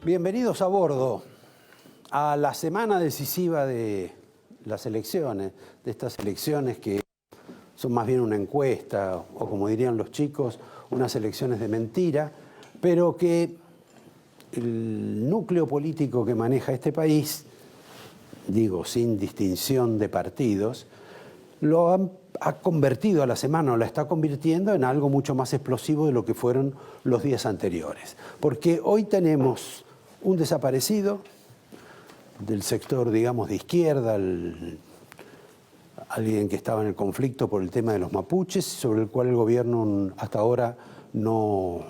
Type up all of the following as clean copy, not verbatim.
Bienvenidos a bordo, a la semana decisiva de las elecciones, de estas elecciones que son más bien una encuesta, o como dirían los chicos, unas elecciones de mentira, pero que el núcleo político que maneja este país, digo sin distinción de partidos, ha convertido a la semana, o la está convirtiendo en algo mucho más explosivo de lo que fueron los días anteriores. Porque hoy tenemos un desaparecido del sector, digamos, de izquierda, alguien que estaba en el conflicto por el tema de los mapuches, sobre el cual el gobierno hasta ahora no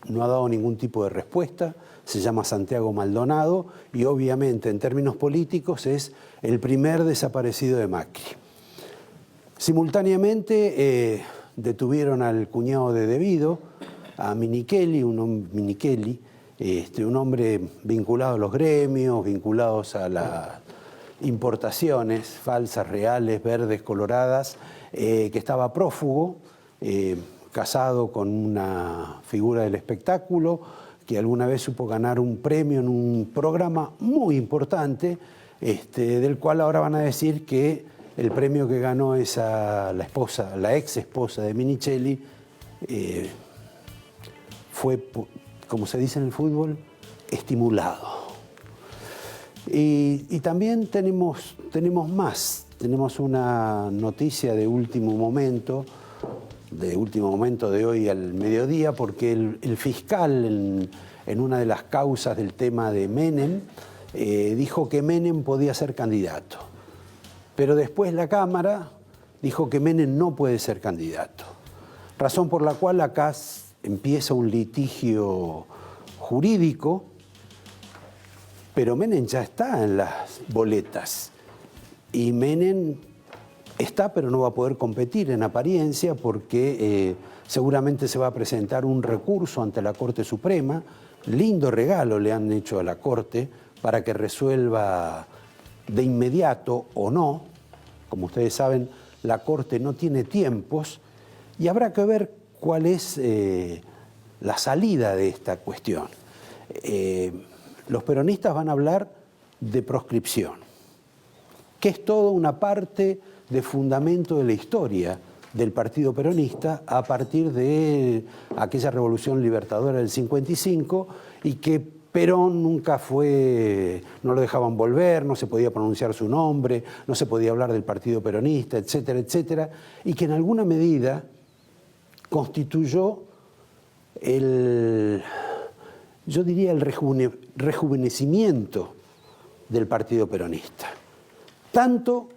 ha dado ningún tipo de respuesta. Se llama Santiago Maldonado y obviamente en términos políticos es el primer desaparecido de Macri. Simultáneamente detuvieron al cuñado de Devido, a Minichelli, un hombre vinculado a los gremios, vinculados a las importaciones falsas, reales, verdes, coloradas, que estaba prófugo, casado con una figura del espectáculo, que alguna vez supo ganar un premio en un programa muy importante, del cual ahora van a decir que el premio que ganó es a la ex esposa de Minichelli, fue, como se dice en el fútbol, estimulado. Y también tenemos más. Tenemos una noticia de último momento de hoy al mediodía, porque el fiscal en una de las causas del tema de Menem dijo que Menem podía ser candidato. Pero después la Cámara dijo que Menem no puede ser candidato. Razón por la cual acá empieza un litigio jurídico, pero Menem ya está en las boletas. Y Menem está, pero no va a poder competir en apariencia porque seguramente se va a presentar un recurso ante la Corte Suprema. Lindo regalo le han hecho a la Corte para que resuelva de inmediato o no. Como ustedes saben, la Corte no tiene tiempos y habrá que ver cuál es la salida de esta cuestión. Los peronistas van a hablar de proscripción, que es toda una parte de fundamento de la historia del Partido Peronista a partir de aquella revolución libertadora del 55 y que Perón nunca no lo dejaban volver, no se podía pronunciar su nombre, no se podía hablar del Partido Peronista, etcétera, etcétera, y que en alguna medida constituyó yo diría el rejuvenecimiento del Partido Peronista. Tanto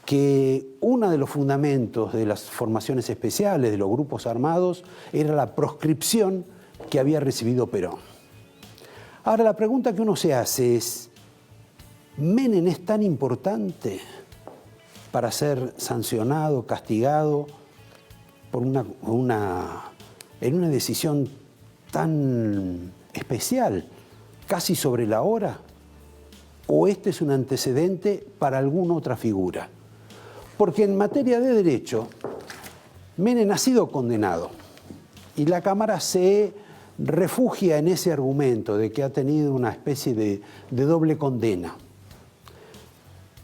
que uno de los fundamentos de las formaciones especiales, de los grupos armados, era la proscripción que había recibido Perón. Ahora, la pregunta que uno se hace es, ¿Menem es tan importante para ser sancionado, castigado en una decisión tan especial, casi sobre la hora? ¿O este es un antecedente para alguna otra figura? Porque en materia de derecho, Menem ha sido condenado y la Cámara se refugia en ese argumento de que ha tenido una especie de doble condena.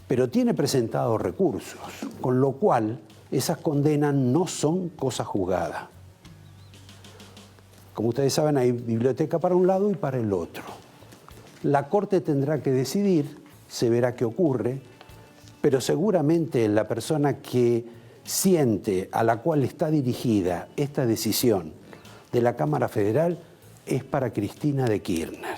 Pero tiene presentados recursos, con lo cual esas condenas no son cosa juzgada. Como ustedes saben, hay biblioteca para un lado y para el otro. La Corte tendrá que decidir, se verá qué ocurre, pero seguramente la persona que siente, a la cual está dirigida esta decisión de la Cámara Federal, es para Cristina de Kirchner.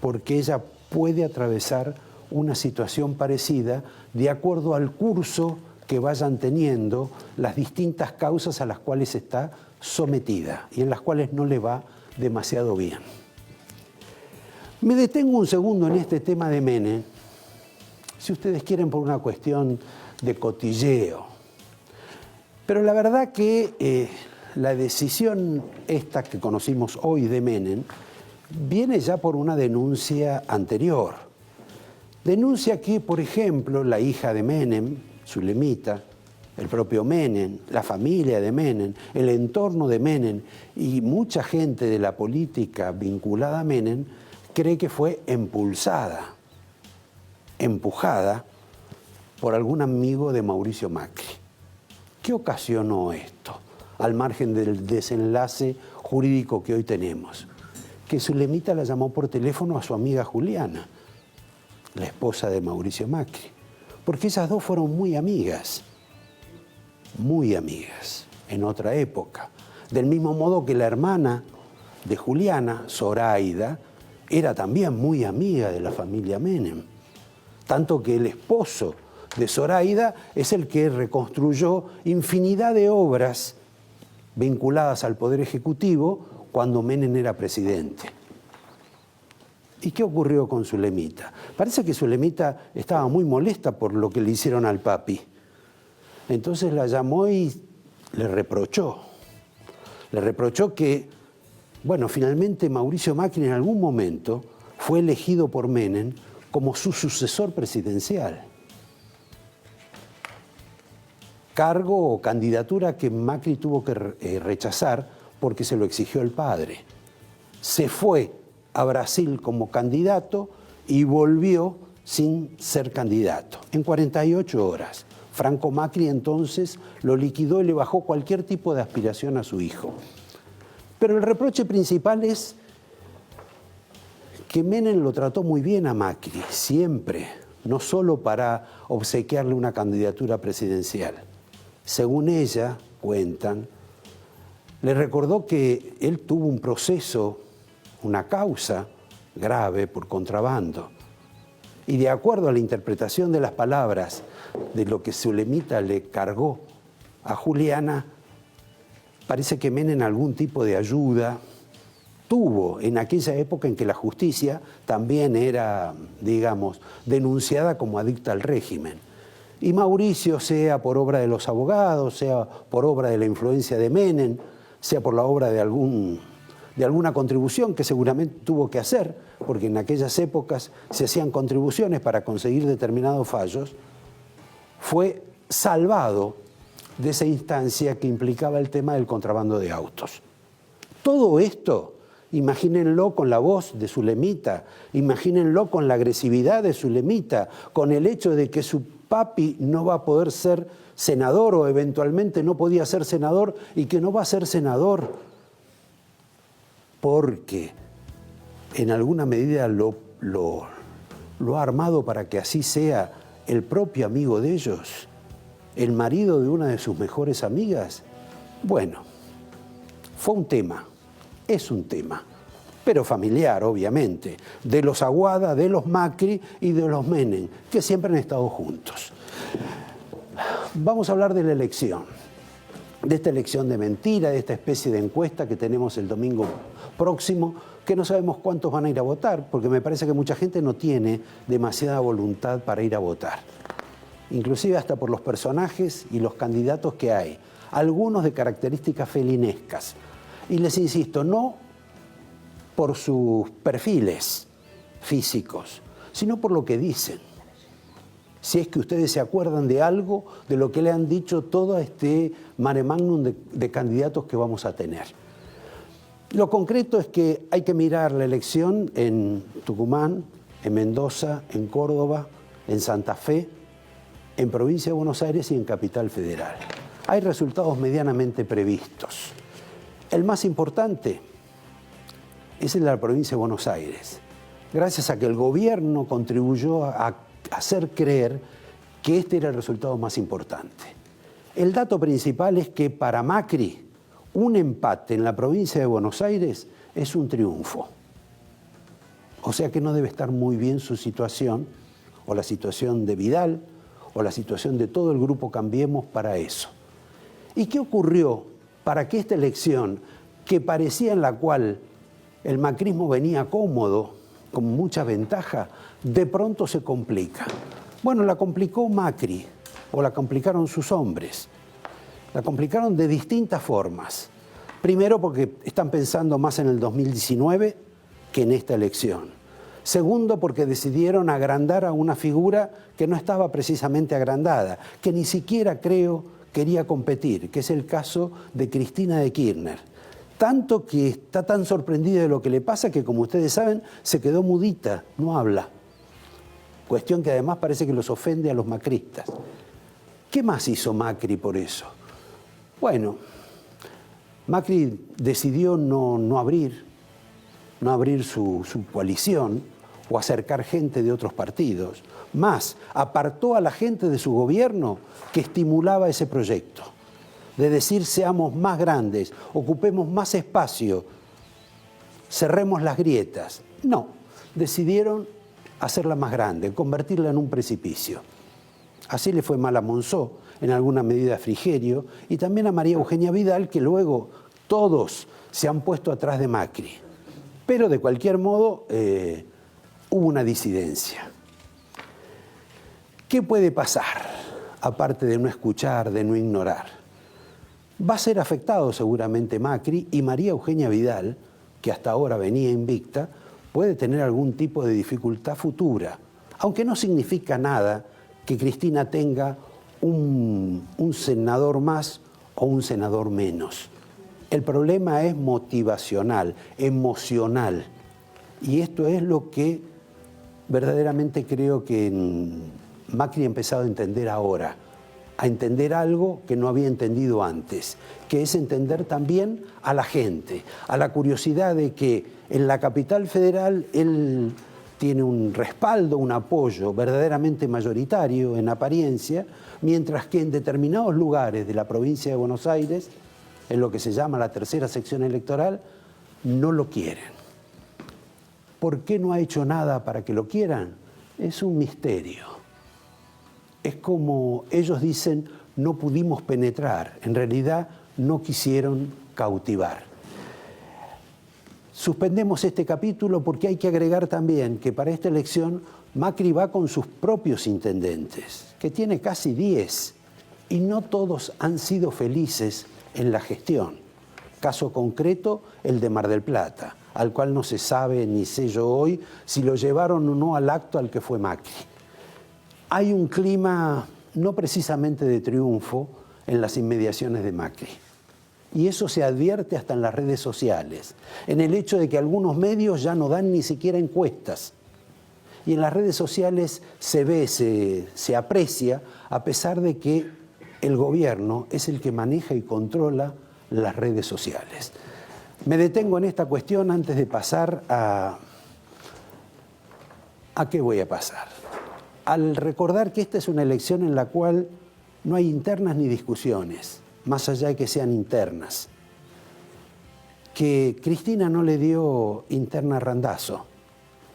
Porque ella puede atravesar una situación parecida de acuerdo al curso que vayan teniendo las distintas causas a las cuales está sometida y en las cuales no le va demasiado bien. Me detengo un segundo en este tema de Menem, si ustedes quieren, por una cuestión de cotilleo. Pero la verdad que la decisión esta que conocimos hoy de Menem viene ya por una denuncia anterior. Denuncia que, por ejemplo, la hija de Menem, Zulemita, el propio Menem, la familia de Menem, el entorno de Menem y mucha gente de la política vinculada a Menem cree que fue impulsada, empujada por algún amigo de Mauricio Macri. ¿Qué ocasionó esto? Al margen del desenlace jurídico que hoy tenemos. Que Zulemita la llamó por teléfono a su amiga Juliana, la esposa de Mauricio Macri. Porque esas dos fueron muy amigas en otra época. Del mismo modo que la hermana de Juliana, Zoraida, era también muy amiga de la familia Menem. Tanto que el esposo de Zoraida es el que reconstruyó infinidad de obras vinculadas al Poder Ejecutivo cuando Menem era presidente. ¿Y qué ocurrió con Zulemita? Parece que Zulemita estaba muy molesta por lo que le hicieron al papi. Entonces la llamó y le reprochó. Le reprochó que, bueno, finalmente Mauricio Macri en algún momento fue elegido por Menem como su sucesor presidencial. Cargo o candidatura que Macri tuvo que rechazar porque se lo exigió el padre. Se fue a Brasil como candidato y volvió sin ser candidato, en 48 horas. Franco Macri entonces lo liquidó y le bajó cualquier tipo de aspiración a su hijo. Pero el reproche principal es que Menem lo trató muy bien a Macri, siempre, no solo para obsequiarle una candidatura presidencial. Según ella, cuentan, le recordó que él tuvo un proceso, una causa grave por contrabando. Y de acuerdo a la interpretación de las palabras de lo que Zulemita le cargó a Juliana, parece que Menem algún tipo de ayuda tuvo en aquella época en que la justicia también era, digamos, denunciada como adicta al régimen. Y Mauricio, sea por obra de los abogados, sea por obra de la influencia de Menem, sea por la obra de alguna contribución que seguramente tuvo que hacer, porque en aquellas épocas se hacían contribuciones para conseguir determinados fallos, fue salvado de esa instancia que implicaba el tema del contrabando de autos. Todo esto, imagínenlo con la voz de Zulemita, imagínenlo con la agresividad de Zulemita, con el hecho de que su papi no va a poder ser senador o eventualmente no podía ser senador y que no va a ser senador porque en alguna medida lo ha armado para que así sea el propio amigo de ellos, el marido de una de sus mejores amigas. Bueno, fue un tema, es un tema, pero familiar, obviamente, de los Aguada, de los Macri y de los Menem, que siempre han estado juntos. Vamos a hablar de la elección, de esta elección de mentira, de esta especie de encuesta que tenemos el domingo próximo, que no sabemos cuántos van a ir a votar, porque me parece que mucha gente no tiene demasiada voluntad para ir a votar. Inclusive hasta por los personajes y los candidatos que hay, algunos de características felinescas. Y les insisto, no por sus perfiles físicos, sino por lo que dicen. Si es que ustedes se acuerdan de algo de lo que le han dicho todo este mare magnum de candidatos que vamos a tener. Lo concreto es que hay que mirar la elección en Tucumán, en Mendoza, en Córdoba, en Santa Fe, en Provincia de Buenos Aires y en Capital Federal. Hay resultados medianamente previstos. El más importante es el de la Provincia de Buenos Aires, gracias a que el gobierno contribuyó a hacer creer que este era el resultado más importante. El dato principal es que para Macri, un empate en la provincia de Buenos Aires es un triunfo. O sea que no debe estar muy bien su situación, o la situación de Vidal, o la situación de todo el grupo Cambiemos para eso. ¿Y qué ocurrió para que esta elección, que parecía en la cual el macrismo venía cómodo, con mucha ventaja, de pronto se complica? Bueno, la complicó Macri, o la complicaron sus hombres. La complicaron de distintas formas. Primero porque están pensando más en el 2019 que en esta elección. Segundo porque decidieron agrandar a una figura que no estaba precisamente agrandada, que ni siquiera creo quería competir, que es el caso de Cristina de Kirchner. Tanto que está tan sorprendida de lo que le pasa que, como ustedes saben, se quedó mudita, no habla. Cuestión que además parece que los ofende a los macristas. ¿Qué más hizo Macri por eso? Bueno, Macri decidió no abrir su coalición o acercar gente de otros partidos. Más, apartó a la gente de su gobierno que estimulaba ese proyecto, de decir seamos más grandes, ocupemos más espacio, cerremos las grietas. No, decidieron hacerla más grande, convertirla en un precipicio. Así le fue mal a Monzó, en alguna medida a Frigerio, y también a María Eugenia Vidal, que luego todos se han puesto atrás de Macri. Pero de cualquier modo hubo una disidencia. ¿Qué puede pasar, aparte de no escuchar, de no ignorar? Va a ser afectado seguramente Macri, y María Eugenia Vidal, que hasta ahora venía invicta, puede tener algún tipo de dificultad futura, aunque no significa nada que Cristina tenga un senador más o un senador menos. El problema es motivacional, emocional, y esto es lo que verdaderamente creo que Macri ha empezado a entender ahora, a entender algo que no había entendido antes, que es entender también a la gente, a la curiosidad de que en la capital federal él tiene un respaldo, un apoyo verdaderamente mayoritario en apariencia, mientras que en determinados lugares de la provincia de Buenos Aires, en lo que se llama la tercera sección electoral, no lo quieren. ¿Por qué no ha hecho nada para que lo quieran? Es un misterio. Es como ellos dicen, no pudimos penetrar, en realidad no quisieron cautivar. Suspendemos este capítulo porque hay que agregar también que para esta elección Macri va con sus propios intendentes, que tiene casi 10, y no todos han sido felices en la gestión. Caso concreto, el de Mar del Plata, al cual no se sabe, ni sé yo hoy, si lo llevaron o no al acto al que fue Macri. Hay un clima no precisamente de triunfo en las inmediaciones de Macri. Y eso se advierte hasta en las redes sociales, en el hecho de que algunos medios ya no dan ni siquiera encuestas. Y en las redes sociales se ve, se aprecia, a pesar de que el gobierno es el que maneja y controla las redes sociales. Me detengo en esta cuestión antes de pasar ¿a qué voy a pasar? Al recordar que esta es una elección en la cual no hay internas ni discusiones, más allá de que sean internas. Que Cristina no le dio interna a Randazzo,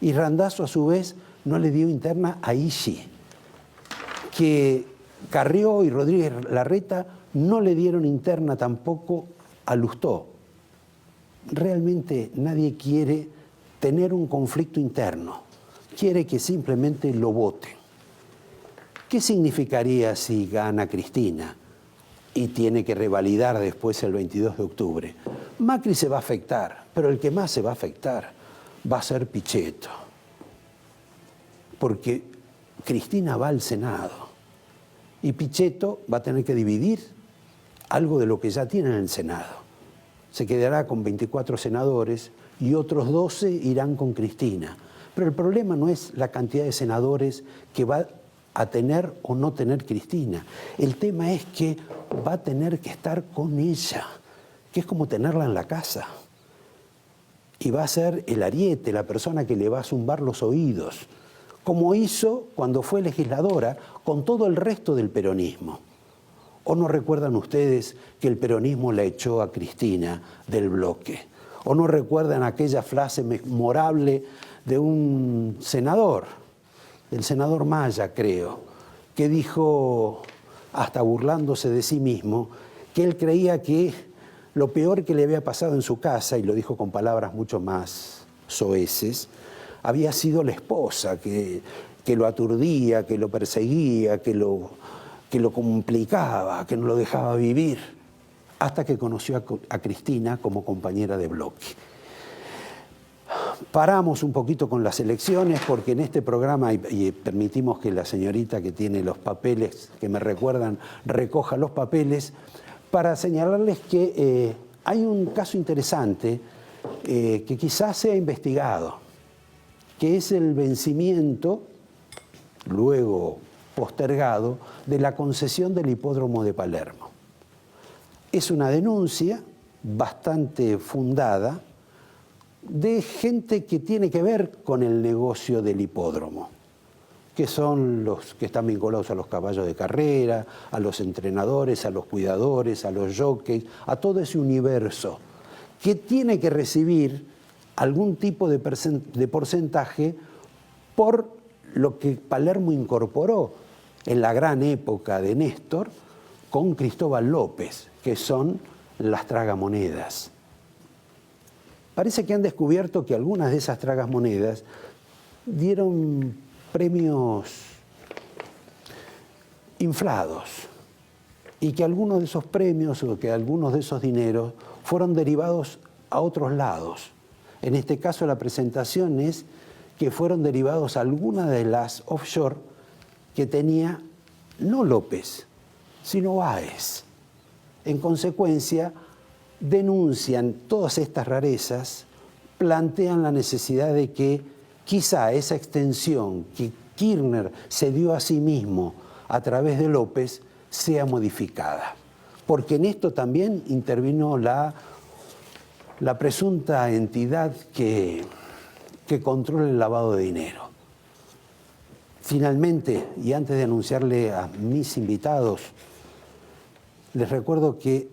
y Randazzo a su vez no le dio interna a Ishi. Que Carrió y Rodríguez Larreta no le dieron interna tampoco a Lustó. Realmente nadie quiere tener un conflicto interno, quiere que simplemente lo voten. ¿Qué significaría si gana Cristina y tiene que revalidar después el 22 de octubre? Macri se va a afectar, pero el que más se va a afectar va a ser Pichetto, porque Cristina va al Senado y Pichetto va a tener que dividir algo de lo que ya tiene en el Senado. Se quedará con 24 senadores y otros 12 irán con Cristina. Pero el problema no es la cantidad de senadores que va a tener o no tener Cristina. El tema es que va a tener que estar con ella, que es como tenerla en la casa. Y va a ser el ariete, la persona que le va a zumbar los oídos, como hizo cuando fue legisladora con todo el resto del peronismo. ¿O no recuerdan ustedes que el peronismo la echó a Cristina del bloque? ¿O no recuerdan aquella frase memorable de un senador, del senador Maya, creo, que dijo, hasta burlándose de sí mismo, que él creía que lo peor que le había pasado en su casa, y lo dijo con palabras mucho más soeces, había sido la esposa, que lo aturdía, que lo perseguía, que lo complicaba, que no lo dejaba vivir, hasta que conoció a Cristina como compañera de bloque. paramos un poquito con las elecciones porque en este programa, y permitimos que la señorita que tiene los papeles, que me recuerdan, recoja los papeles, para señalarles que hay un caso interesante que quizás sea investigado, que es el vencimiento, luego postergado, de la concesión del hipódromo de Palermo. Es una denuncia bastante fundada de gente que tiene que ver con el negocio del hipódromo, que son los que están vinculados a los caballos de carrera, a los entrenadores, a los cuidadores, a los jockeys, a todo ese universo, que tiene que recibir algún tipo de porcentaje por lo que Palermo incorporó en la gran época de Néstor con Cristóbal López, que son las tragamonedas. Parece que han descubierto que algunas de esas tragamonedas dieron premios inflados y que algunos de esos premios o que algunos de esos dineros fueron derivados a otros lados. En este caso la presentación es que fueron derivados a algunas de las offshore que tenía no López, sino Báez. En consecuencia, denuncian todas estas rarezas, plantean la necesidad de que quizá esa extensión que Kirchner se dio a sí mismo a través de López sea modificada. Porque en esto también intervino la presunta entidad que controla el lavado de dinero. Finalmente, y antes de anunciarle a mis invitados, les recuerdo que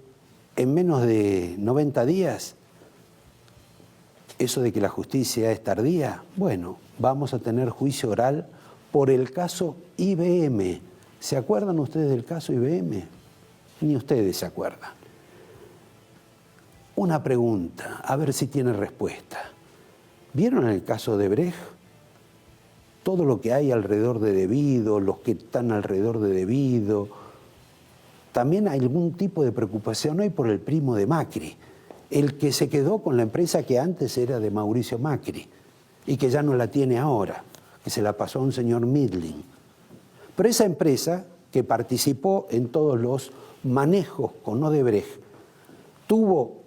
en menos de 90 días, eso de que la justicia es tardía, bueno, vamos a tener juicio oral por el caso IBM. ¿Se acuerdan ustedes del caso IBM? Ni ustedes se acuerdan. Una pregunta, a ver si tiene respuesta. ¿Vieron el caso de Brecht? Todo lo que hay alrededor de Debido, los que están alrededor de Debido. También hay algún tipo de preocupación hoy por el primo de Macri, el que se quedó con la empresa que antes era de Mauricio Macri y que ya no la tiene ahora, que se la pasó a un señor Midling. Pero esa empresa, que participó en todos los manejos con Odebrecht, tuvo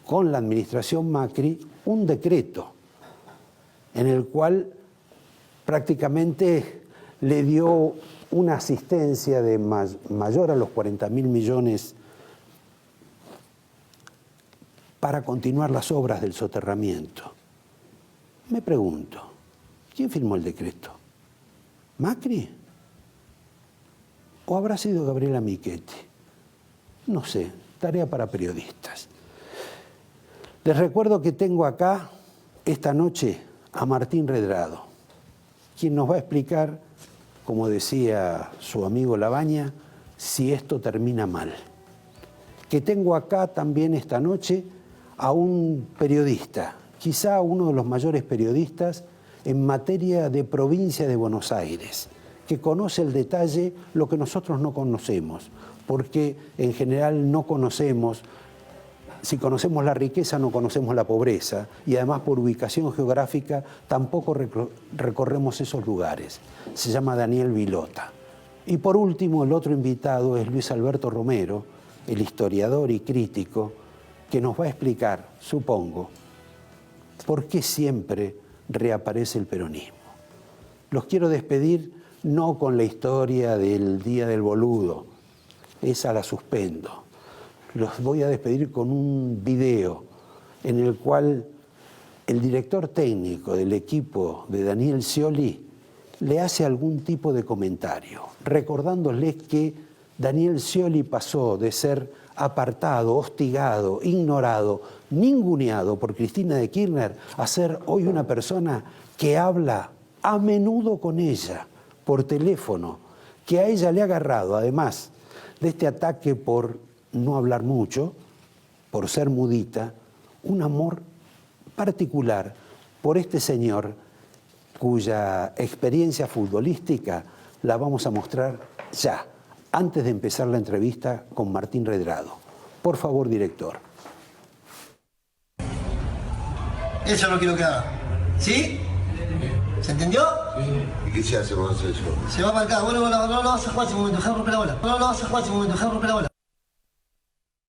con la administración Macri un decreto en el cual prácticamente le dio una asistencia de mayor a los 40.000 millones para continuar las obras del soterramiento. Me pregunto, ¿quién firmó el decreto? ¿Macri? ¿O habrá sido Gabriela Michetti? No sé, tarea para periodistas. Les recuerdo que tengo acá esta noche a Martín Redrado, quien nos va a explicar, como decía su amigo Labaña, si esto termina mal. Que tengo acá también esta noche a un periodista, quizá uno de los mayores periodistas en materia de provincia de Buenos Aires, que conoce el detalle lo que nosotros no conocemos, porque en general no conocemos. Si conocemos la riqueza, no conocemos la pobreza, y además por ubicación geográfica tampoco recorremos esos lugares. Se llama Daniel Vilota. Y por último, el otro invitado es Luis Alberto Romero, el historiador y crítico, que nos va a explicar, supongo, por qué siempre reaparece el peronismo. Los quiero despedir no con la historia del Día del Boludo, esa la suspendo. Los voy a despedir con un video en el cual el director técnico del equipo de Daniel Scioli le hace algún tipo de comentario, recordándoles que Daniel Scioli pasó de ser apartado, hostigado, ignorado, ninguneado por Cristina de Kirchner a ser hoy una persona que habla a menudo con ella por teléfono, que a ella le ha agarrado, además de este ataque por no hablar mucho, por ser mudita, un amor particular por este señor cuya experiencia futbolística la vamos a mostrar ya, antes de empezar la entrevista con Martín Redrado. Por favor, director. Eso no quiero que haga. ¿Sí? ¿Se entendió? ¿Y qué se hace cuando hace eso? Se va para acá. Bueno, no lo vas a jugar ese momento, dejá romper la bola. No lo vas a jugar ese momento, dejá romper la bola.